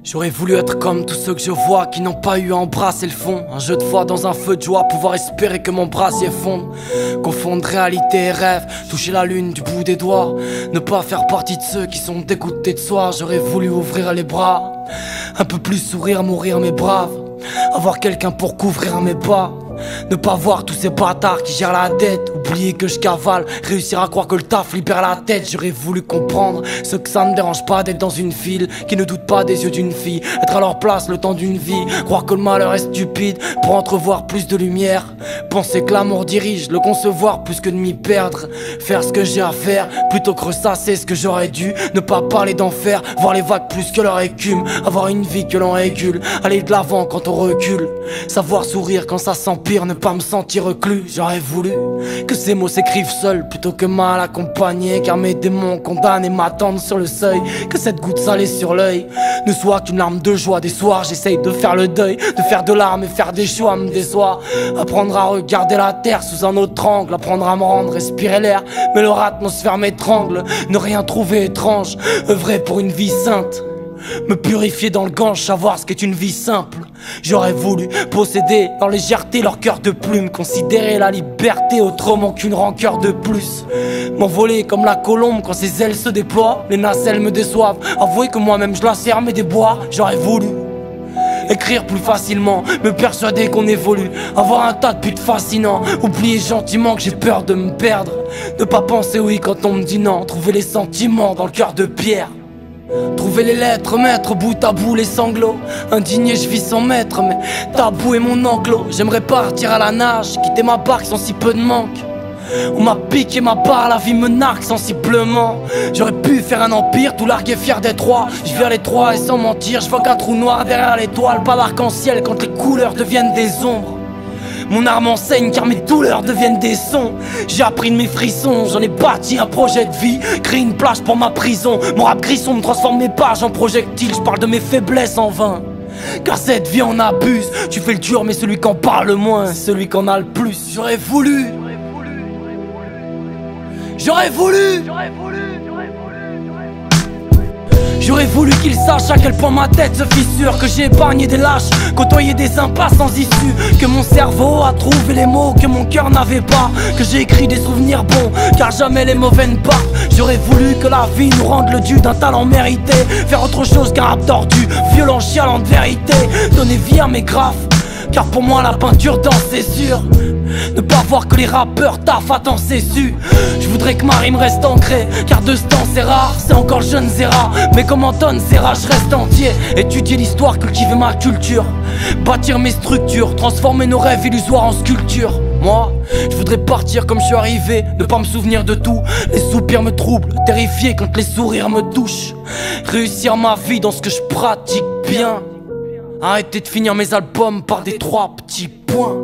J'aurais voulu être comme tous ceux que je vois qui n'ont pas eu à embrasser le fond. Un jeu de foi dans un feu de joie, pouvoir espérer que mon brasier fonde. Confondre réalité et rêve, toucher la lune du bout des doigts. Ne pas faire partie de ceux qui sont dégoûtés de soi. J'aurais voulu ouvrir les bras, un peu plus sourire, mourir mes braves. Avoir quelqu'un pour couvrir mes pas. Ne pas voir tous ces bâtards qui gèrent la dette. Oublier que je cavale, réussir à croire que le taf libère la tête. J'aurais voulu comprendre ce que ça ne dérange pas d'être dans une file qui ne doute pas des yeux d'une fille. Être à leur place le temps d'une vie, croire que le malheur est stupide pour entrevoir plus de lumière. Penser que l'amour dirige, le concevoir plus que de m'y perdre. Faire ce que j'ai à faire plutôt que ressasser ce que j'aurais dû. Ne pas parler d'enfer, voir les vagues plus que leur écume. Avoir une vie que l'on régule, aller de l'avant quand on recule. Savoir sourire quand ça s'empire, ne pas me sentir reclus. J'aurais voulu que ces mots s'écrivent seuls plutôt que mal accompagnés, car mes démons condamnent et m'attendent sur le seuil. Que cette goutte salée sur l'œil ne soit qu'une larme de joie. Des soirs j'essaye de faire le deuil, de faire de larmes et faire des choix me déçoit. Apprendre à regarder la terre sous un autre angle, apprendre à me rendre, respirer l'air, mais leur atmosphère m'étrangle. Ne rien trouver étrange, œuvrer pour une vie sainte, me purifier dans le gange, savoir ce qu'est une vie simple. J'aurais voulu posséder leur légèreté, leur cœur de plume, considérer la liberté autrement qu'une rancœur de plus. M'envoler comme la colombe quand ses ailes se déploient. Les nacelles me déçoivent, avouer que moi-même je la serre mais des bois. J'aurais voulu écrire plus facilement, me persuader qu'on évolue, avoir un tas de putes fascinants, oublier gentiment que j'ai peur de me perdre. Ne pas penser oui quand on me dit non, trouver les sentiments dans le cœur de pierre. Trouver les lettres, mettre bout à bout les sanglots. Indigné je vis sans maître, mais tabou est mon enclos. J'aimerais partir à la nage, quitter ma barque sans si peu de manque. On m'a piqué ma part, la vie me narque sensiblement. J'aurais pu faire un empire, tout larguer fier d'être roi. Je viens les trois et sans mentir, je vois qu'un trou noir derrière l'étoile. Pas d'arc-en-ciel quand les couleurs deviennent des ombres. Mon art m'enseigne car mes douleurs deviennent des sons. J'ai appris de mes frissons, j'en ai bâti un projet de vie, créé une plage pour ma prison. Mon rap grisson me transforme mes pages en projectiles. Je parle de mes faiblesses en vain, car cette vie en abuse. Tu fais le dur mais celui qui en parle le moins, celui qui en a le plus. J'aurais voulu qu'ils sachent à quel point ma tête se fissure, que j'ai épargné des lâches, côtoyé des impasses sans issue, que mon cerveau a trouvé les mots que mon cœur n'avait pas, que j'ai écrit des souvenirs bons, car jamais les mauvais ne partent. J'aurais voulu que la vie nous rende le dû d'un talent mérité, faire autre chose qu'un rap tordu, violent chialant de vérité, donner vie à mes graphes, car pour moi la peinture danse c'est sûr. Ne pas voir que les rappeurs taffent à temps c'est su. Je voudrais que ma rime reste ancrée, car de ce temps c'est rare, c'est encore le jeune Zera. Mais comme Anton Serra je reste entier, étudier l'histoire, cultiver ma culture, bâtir mes structures, transformer nos rêves illusoires en sculpture. Moi, je voudrais partir comme je suis arrivé, ne pas me souvenir de tout. Les soupirs me troublent, terrifié quand les sourires me touchent. Réussir ma vie dans ce que je pratique bien, arrêter de finir mes albums par des 3 petits points.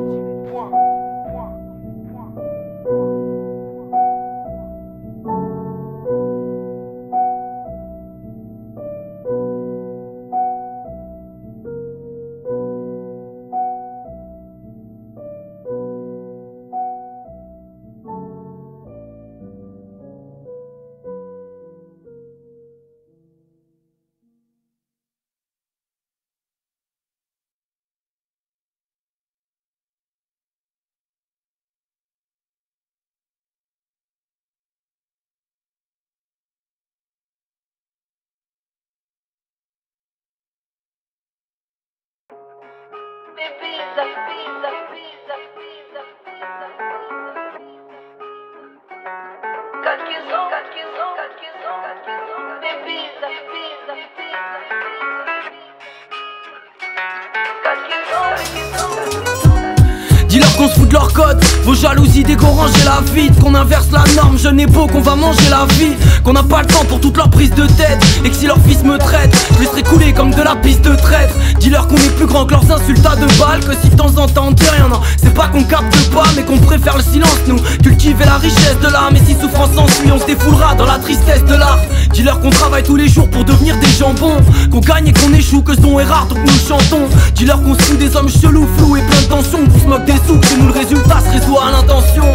Dis-leur qu'on se fout de leur code, vos jalousies d'égo ranger la vide, qu'on inverse la norme, jeune et beau, qu'on va manger la vie, qu'on n'a pas le temps pour toute leur prise de tête, et que si leur fils me traite, je laisserai couler comme de la piste de traître. Dis-leur qu'on est plus grand que leurs insultes à 2 balles, que si de temps en temps on dit rien, non, c'est pas qu'on capte pas, mais qu'on préfère le silence, nous, cultiver la richesse de l'âme, et si souffrance s'ensuit, on se défoulera dans la tristesse de l'art. Dis-leur qu'on travaille tous les jours pour devenir des jambons, qu'on gagne et qu'on échoue, que ce don est rare donc nous chantons. Dis-leur qu'on se fout des hommes chelous, flous et plein de tensions, qu'on se moque des sous, que nous le résultat se résout à l'intention.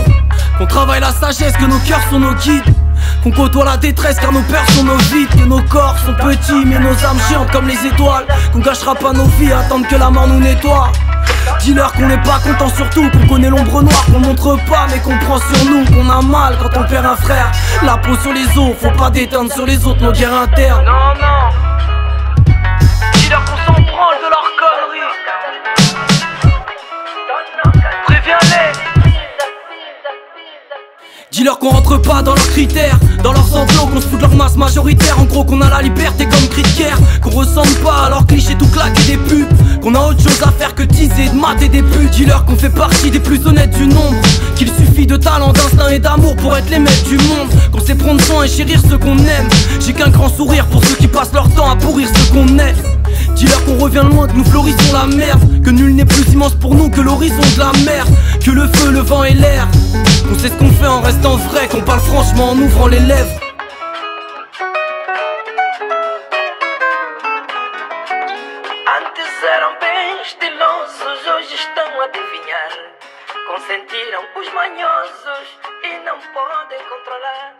Qu'on travaille la sagesse, que nos cœurs sont nos guides, qu'on côtoie la détresse car nos peurs sont nos vides, que nos corps sont petits mais nos âmes géantes comme les étoiles, qu'on gâchera pas nos vies à attendre que la mort nous nettoie. Dis-leur qu'on n'est pas content surtout, qu'on connaît l'ombre noire, qu'on montre pas mais qu'on prend sur nous, qu'on a mal quand on perd un frère. La peau sur les os, faut pas déteindre sur les autres nos guerres internes. Non, non. Dis-leur qu'on s'en branle de leurs conneries. Préviens-les. Dis-leur qu'on rentre pas dans leurs critères, dans leurs sanglots, qu'on se fout de leur masse majoritaire. En gros qu'on a la liberté comme cri de guerre, qu'on ressemble pas à leurs clichés tout claqués des pubs, qu'on a autre chose à faire que teaser, de mater des putes. Dis-leur qu'on fait partie des plus honnêtes du nombre, qu'il suffit de talent, d'instinct et d'amour pour être les maîtres du monde, qu'on sait prendre soin et chérir ceux qu'on aime. J'ai qu'un grand sourire pour ceux qui passent leur temps à pourrir ce qu'on est. Dis-leur qu'on revient loin, que nous fleurissons la merde, que nul n'est plus immense pour nous que l'horizon de la mer, que le feu, le vent et l'air, qu'on sait ce qu'on fait en restant vrai, qu'on parle franchement en ouvrant les lèvres. Antes eram bem estilosos, hoje estão a adivinhar. Consentiram os manhosos e não podem controlar.